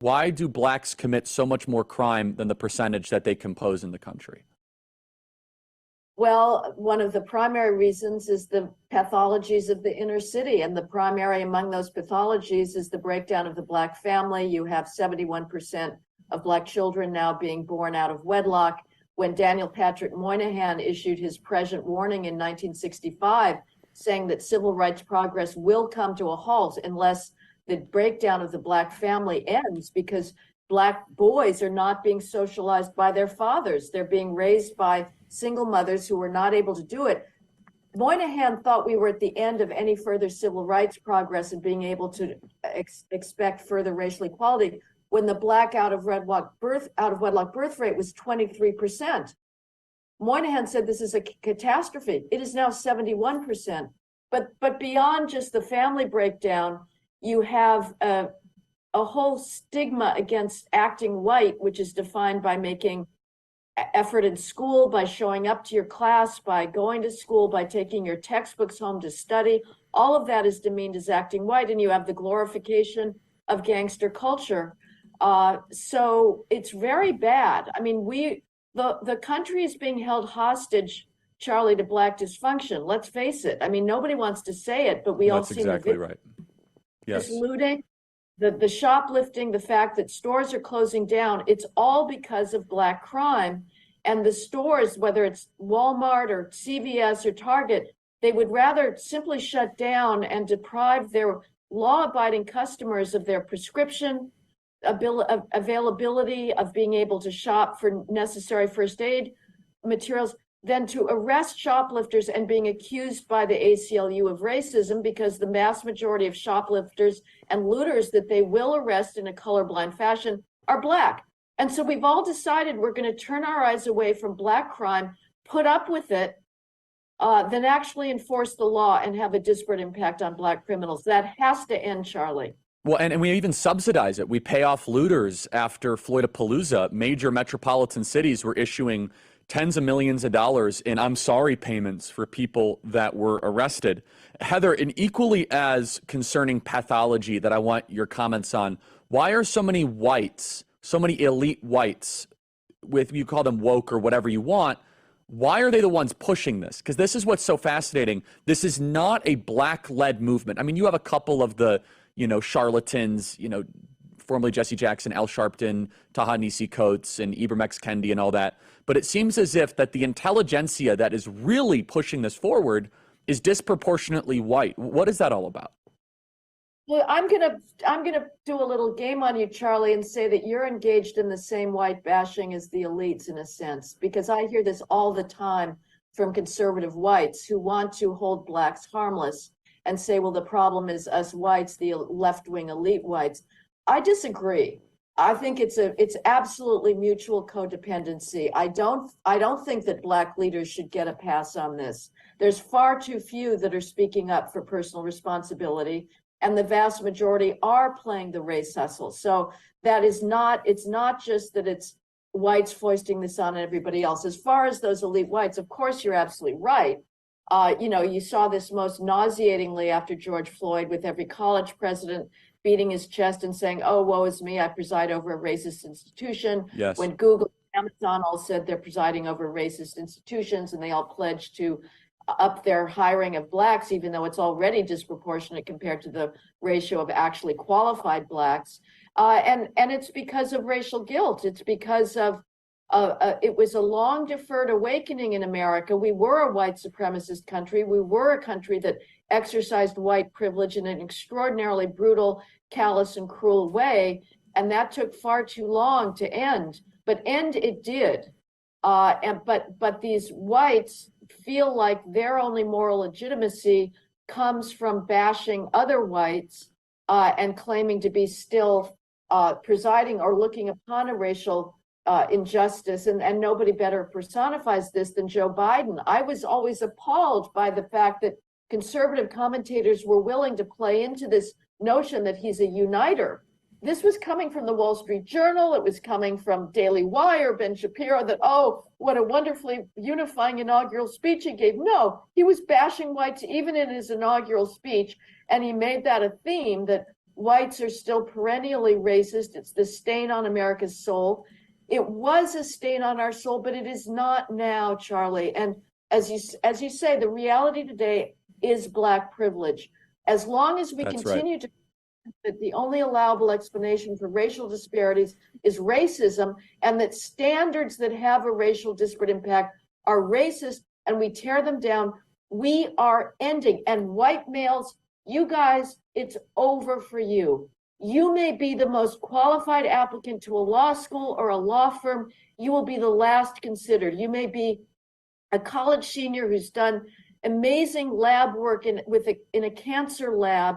Why do blacks commit so much more crime than the percentage that they compose in the country? Well, one of the primary reasons is the pathologies of the inner city. And the primary among those pathologies is the breakdown of the Black family. You have 71% of Black children now being born out of wedlock. When Daniel Patrick Moynihan issued his prescient warning in 1965, saying that civil rights progress will come to a halt unless the breakdown of the Black family ends, because Black boys are not being socialized by their fathers. They're being raised by single mothers who were not able to do it. Moynihan thought we were at the end of any further civil rights progress and being able to expect further racial equality when the Black out of wedlock birth rate was 23%. Moynihan said this is a catastrophe. It is now 71%. But beyond just the family breakdown, you have a whole stigma against acting white, which is defined by making effort in school, by showing up to your class, by going to school, by taking your textbooks home to study. All of that is demeaned as acting white, and you have the glorification of gangster culture. So it's very bad. I mean, the country is being held hostage, Charlie, to Black dysfunction. Let's face it. I mean, nobody wants to say it, but we all see exactly right. Yes. This looting, the shoplifting, the fact that stores are closing down, it's all because of Black crime. And the stores, whether it's Walmart or CVS or Target, they would rather simply shut down and deprive their law-abiding customers of their prescription availability, of being able to shop for necessary first aid materials, than to arrest shoplifters and being accused by the ACLU of racism, because the mass majority of shoplifters and looters that they will arrest in a colorblind fashion are Black. And so we've all decided we're going to turn our eyes away from Black crime, put up with it, then actually enforce the law and have a disparate impact on Black criminals. That has to end, Charlie. Well, and we even subsidize it. We pay off looters after Floydapalooza. Major metropolitan cities were issuing tens of millions of dollars in I'm sorry payments for people that were arrested. Heather, an equally as concerning pathology that I want your comments on, why are so many whites, so many elite whites, with you call them woke or whatever you want, why are they the ones pushing this? Because this is what's so fascinating. This is not a Black-led movement. I mean, you have a couple of the, charlatans, formerly Jesse Jackson, Al Sharpton, Ta-Nehisi Coates, and Ibram X. Kendi and all that. But it seems as if that the intelligentsia that is really pushing this forward is disproportionately white. What is that all about? Well, I'm gonna do a little game on you, Charlie, and say that you're engaged in the same white bashing as the elites in a sense, because I hear this all the time from conservative whites who want to hold Blacks harmless and say, well, the problem is us whites, the left-wing elite whites. I disagree. I think it's absolutely mutual codependency. I don't think that Black leaders should get a pass on this. There's far too few that are speaking up for personal responsibility, and the vast majority are playing the race hustle. So it's not just that it's whites foisting this on everybody else. As far as those elite whites, of course, you're absolutely right. You saw this most nauseatingly after George Floyd, with every college president beating his chest and saying, oh, woe is me, I preside over a racist institution. Yes. When Google and Amazon all said they're presiding over racist institutions, and they all pledged to up their hiring of Blacks, even though it's already disproportionate compared to the ratio of actually qualified Blacks. And it's because of racial guilt. It's because of it was a long deferred awakening in America. We were a white supremacist country. We were a country that exercised white privilege in an extraordinarily brutal, callous, and cruel way. And that took far too long to end, but end it did. But these whites feel like their only moral legitimacy comes from bashing other whites and claiming to be still presiding or looking upon a racial injustice, and nobody better personifies this than Joe Biden. I was always appalled by the fact that conservative commentators were willing to play into this notion that he's a uniter. This was coming from the Wall Street Journal. It was coming from Daily Wire, Ben Shapiro, that, oh, what a wonderfully unifying inaugural speech he gave. No, he was bashing whites even in his inaugural speech, and he made that a theme that whites are still perennially racist. It's the stain on America's soul. It was a stain on our soul, but it is not now, Charlie. And as you say, the reality today is Black privilege. As long as we That's continue to that the only allowable explanation for racial disparities is racism, and that standards that have a racial disparate impact are racist, and we tear them down, we are ending. And white males, you guys, it's over for you. You may be the most qualified applicant to a law school or a law firm. You will be the last considered. You may be a college senior who's done amazing lab work in a cancer lab.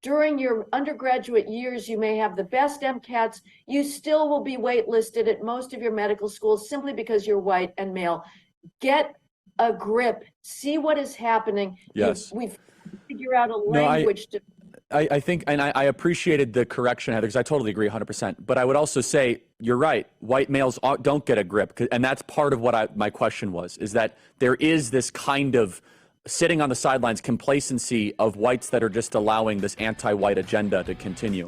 During your undergraduate years, you may have the best MCATs. You still will be waitlisted at most of your medical schools simply because you're white and male. Get a grip. See what is happening. Yes. We've figure out a language to. I think, and I appreciated the correction, Heather, because I totally agree 100%. But I would also say, you're right, white males don't get a grip. And that's part of what my question was, is that there is this kind of sitting on the sidelines complacency of whites that are just allowing this anti-white agenda to continue.